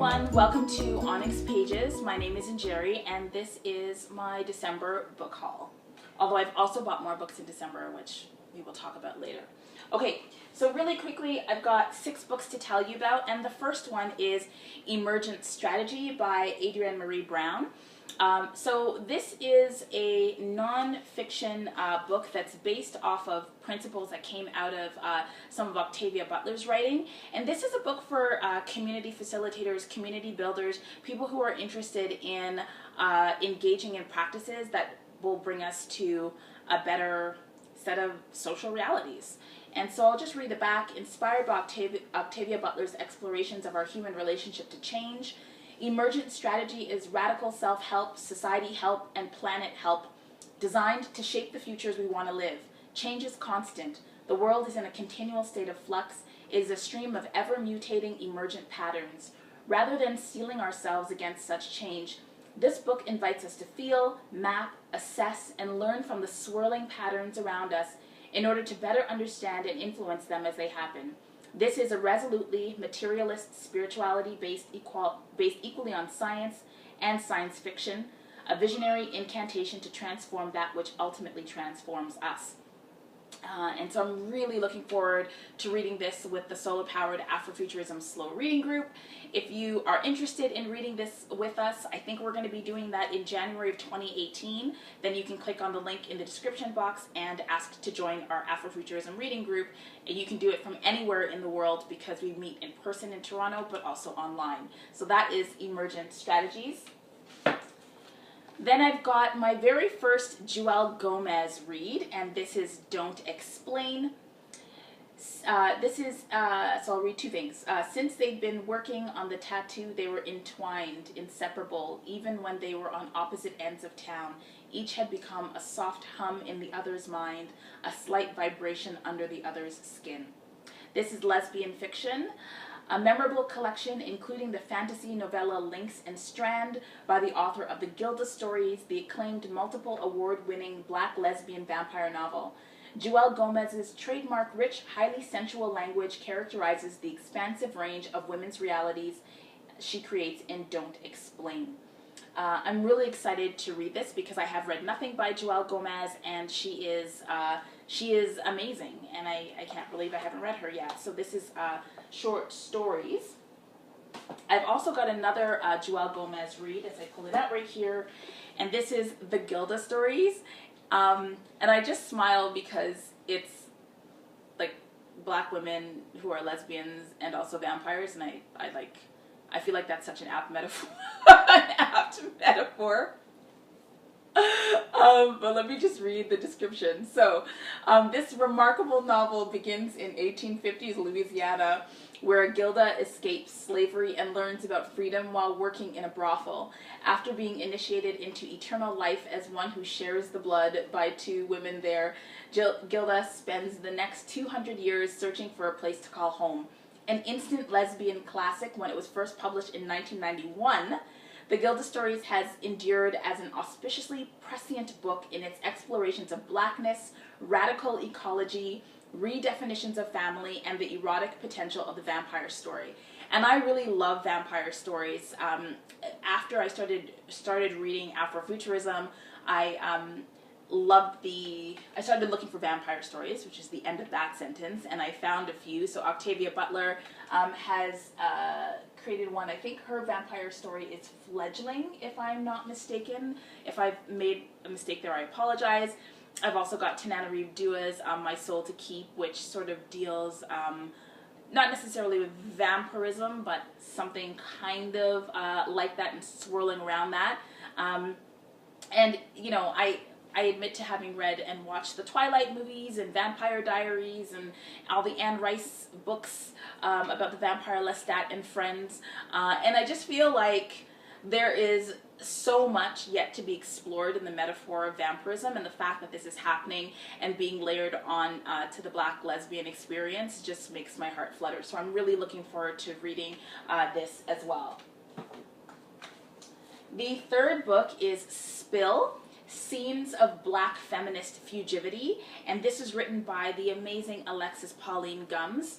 everyone, welcome to ONYX Pages. My name is Njeri and this is my December book haul. Although I've also bought more books in December, which we will talk about later. Okay, so really quickly, I've got 6 books to tell you about, and the first one is Emergent Strategy by Adrienne Marie Brown. So this is a non-fiction book that's based off of principles that came out of some of Octavia Butler's writing. And this is a book for community facilitators, community builders, people who are interested in engaging in practices that will bring us to a better set of social realities. And so I'll just read the back. Inspired by Octavia Butler's explorations of our human relationship to change, Emergent Strategy is radical self-help, society help, and planet help, designed to shape the futures we want to live. Change is constant. The world is in a continual state of flux. It is a stream of ever-mutating emergent patterns. Rather than steeling ourselves against such change, this book invites us to feel, map, assess, and learn from the swirling patterns around us in order to better understand and influence them as they happen. This is a resolutely materialist spirituality based equally on science and science fiction, a visionary incantation to transform that which ultimately transforms us. And so I'm really looking forward to reading this with the SOULar Powered Afrofuturism Slow Reading Group. If you are interested in reading this with us, I think we're going to be doing that in January of 2018. Then you can click on the link in the description box and ask to join our Afrofuturism reading group. And you can do it from anywhere in the world because we meet in person in Toronto, but also online. So that is Emergent Strategies. Then I've got my very first Joelle Gomez read, and this is Don't Explain. So I'll read 2 things. Since they'd been working on the tattoo, they were entwined, inseparable, even when they were on opposite ends of town. Each had become a soft hum in the other's mind, a slight vibration under the other's skin. This is lesbian fiction. A memorable collection including the fantasy novella Lynx and Strand by the author of the Gilda Stories, the acclaimed multiple award-winning black lesbian vampire novel. Joelle Gomez's trademark rich, highly sensual language characterizes the expansive range of women's realities she creates in Don't Explain. I'm really excited to read this because I have read nothing by Joelle Gomez, and she is amazing, and I can't believe I haven't read her yet. So this is short stories. I've also got another Joelle Gomez read, as I pull it out right here, and this is the Gilda Stories. And I just smile because it's like black women who are lesbians and also vampires, and I feel like that's such an apt metaphor. An apt metaphor. But let me just read the description. So, this remarkable novel begins in 1850s Louisiana, where Gilda escapes slavery and learns about freedom while working in a brothel. After being initiated into eternal life as one who shares the blood by 2 women there, Gilda spends the next 200 years searching for a place to call home. An instant lesbian classic when it was first published in 1991, The Gilda Stories has endured as an auspiciously prescient book in its explorations of blackness, radical ecology, redefinitions of family, and the erotic potential of the vampire story. And I really love vampire stories. After I started reading Afrofuturism, I started looking for vampire stories, which is the end of that sentence, and I found a few. So Octavia Butler has created one. I think her vampire story is Fledgling, if I'm not mistaken. If I've made a mistake there, I apologize. I've also got Tananarive Dua's My Soul to Keep, which sort of deals not necessarily with vampirism, but something kind of like that and swirling around that. And, you know, I admit to having read and watched the Twilight movies and Vampire Diaries and all the Anne Rice books about the vampire Lestat and friends. And I just feel like there is so much yet to be explored in the metaphor of vampirism, and the fact that this is happening and being layered on to the black lesbian experience just makes my heart flutter. So I'm really looking forward to reading this as well. The third book is Spill, Scenes of Black Feminist Fugivity, and this is written by the amazing Alexis Pauline Gumbs.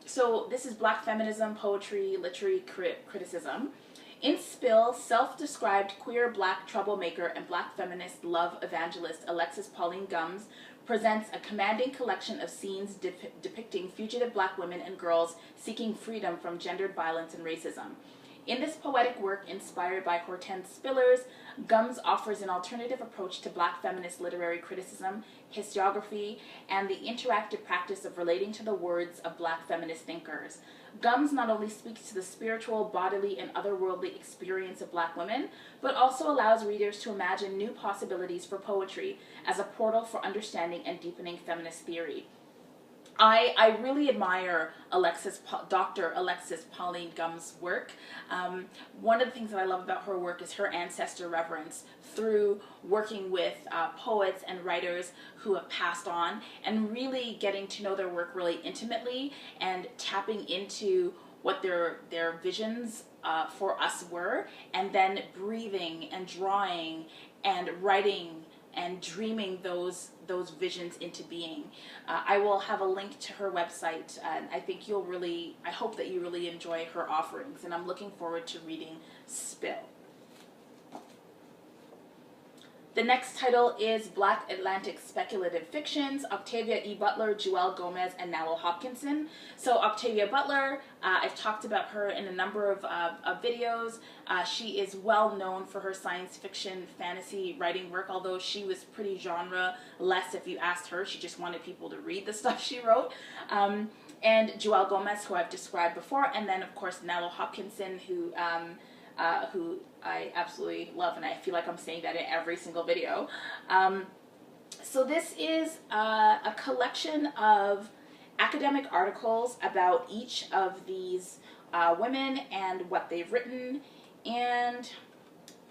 So this is Black feminism, poetry, literary criticism. In Spill, self-described queer Black troublemaker and Black feminist love evangelist Alexis Pauline Gumbs presents a commanding collection of scenes depicting fugitive Black women and girls seeking freedom from gendered violence and racism. In this poetic work, inspired by Hortense Spillers, Gumbs offers an alternative approach to Black feminist literary criticism, historiography, and the interactive practice of relating to the words of Black feminist thinkers. Gumbs not only speaks to the spiritual, bodily, and otherworldly experience of Black women, but also allows readers to imagine new possibilities for poetry as a portal for understanding and deepening feminist theory. I really admire Dr. Alexis Pauline Gumbs' work. One of the things that I love about her work is her ancestor reverence through working with poets and writers who have passed on, and really getting to know their work really intimately and tapping into what their visions for us were, and then breathing and drawing and writing and dreaming those visions into being. I will have a link to her website, and I hope that you really enjoy her offerings, and I'm looking forward to reading Spill. The next title is Black Atlantic Speculative Fictions, Octavia E. Butler, Joelle Gomez, and Nalo Hopkinson. So Octavia Butler, I've talked about her in a number of videos. She is well known for her science fiction fantasy writing work, although she was pretty genre-less if you asked her. She just wanted people to read the stuff she wrote. And Joelle Gomez, who I've described before, and then of course Nalo Hopkinson, who I absolutely love, and I feel like I'm saying that in every single video. So this is a collection of academic articles about each of these women and what they've written. And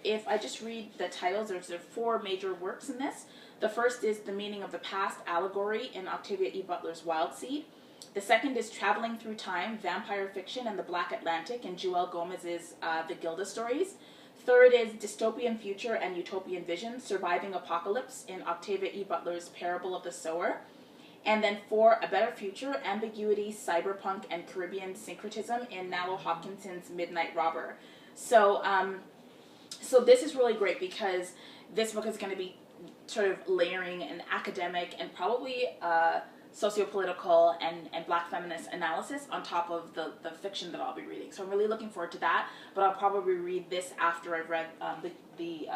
if I just read the titles, there are 4 major works in this. The first is The Meaning of the Past, Allegory in Octavia E. Butler's Wild Seed. The second is Traveling Through Time, Vampire Fiction and the Black Atlantic in Joelle Gomez's The Gilda Stories. Third is Dystopian Future and Utopian Vision, Surviving Apocalypse in Octavia E. Butler's Parable of the Sower. And then 4, A Better Future, Ambiguity, Cyberpunk, and Caribbean Syncretism in Nalo Hopkinson's Midnight Robber. So, so this is really great because this book is going to be sort of layering an academic and probably sociopolitical and Black feminist analysis on top of the fiction that I'll be reading. So I'm really looking forward to that, but I'll probably read this after I've read the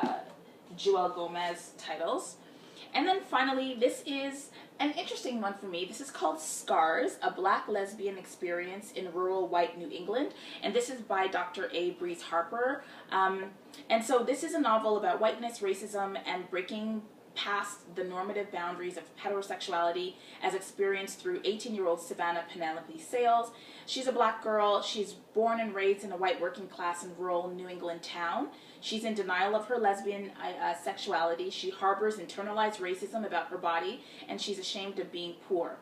Joelle Gomez titles. And then finally, this is an interesting one for me. This is called Scars, A Black Lesbian Experience in Rural White New England, and this is by Dr. A. Breeze Harper. And so this is a novel about whiteness, racism, and breaking past the normative boundaries of heterosexuality as experienced through 18-year-old Savannah Penelope Sales. She's a Black girl. She's born and raised in a white working class and rural New England town. She's in denial of her lesbian sexuality. She harbors internalized racism about her body, and she's ashamed of being poor.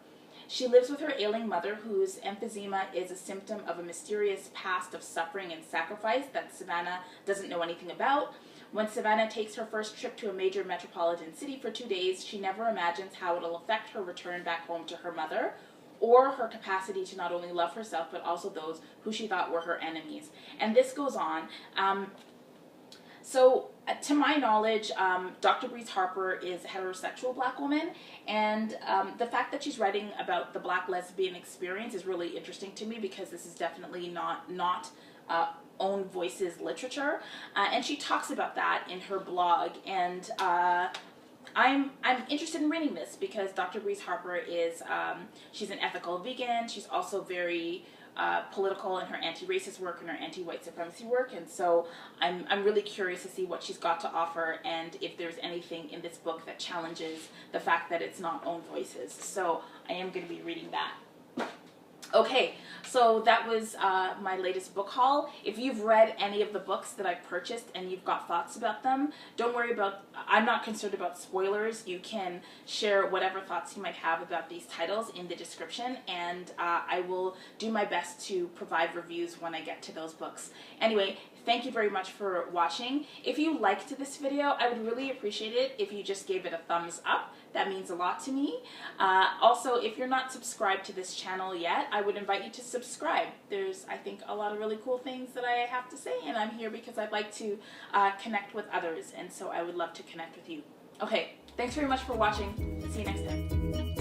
She lives with her ailing mother, whose emphysema is a symptom of a mysterious past of suffering and sacrifice that Savannah doesn't know anything about. When Savannah takes her first trip to a major metropolitan city for 2 days, she never imagines how it'll affect her return back home to her mother, or her capacity to not only love herself, but also those who she thought were her enemies. And this goes on. So, to my knowledge, Dr. Breeze Harper is a heterosexual Black woman, and the fact that she's writing about the Black lesbian experience is really interesting to me, because this is definitely not own voices literature, and she talks about that in her blog, and I'm interested in reading this because Dr. Breeze Harper is she's an ethical vegan. She's also very political in her anti-racist work and her anti-white supremacy work, and so I'm really curious to see what she's got to offer, and if there's anything in this book that challenges the fact that it's not own voices. So I am going to be reading that. Okay, so that was my latest book haul. If you've read any of the books that I've purchased and you've got thoughts about them, don't worry about, I'm not concerned about spoilers. You can share whatever thoughts you might have about these titles in the description, and I will do my best to provide reviews when I get to those books. Anyway, thank you very much for watching. If you liked this video, I would really appreciate it if you just gave it a thumbs up. That means a lot to me. Also, if you're not subscribed to this channel yet, I would invite you to subscribe. There's, I think, a lot of really cool things that I have to say, and I'm here because I'd like to connect with others, and so I would love to connect with you. Okay, thanks very much for watching. See you next time.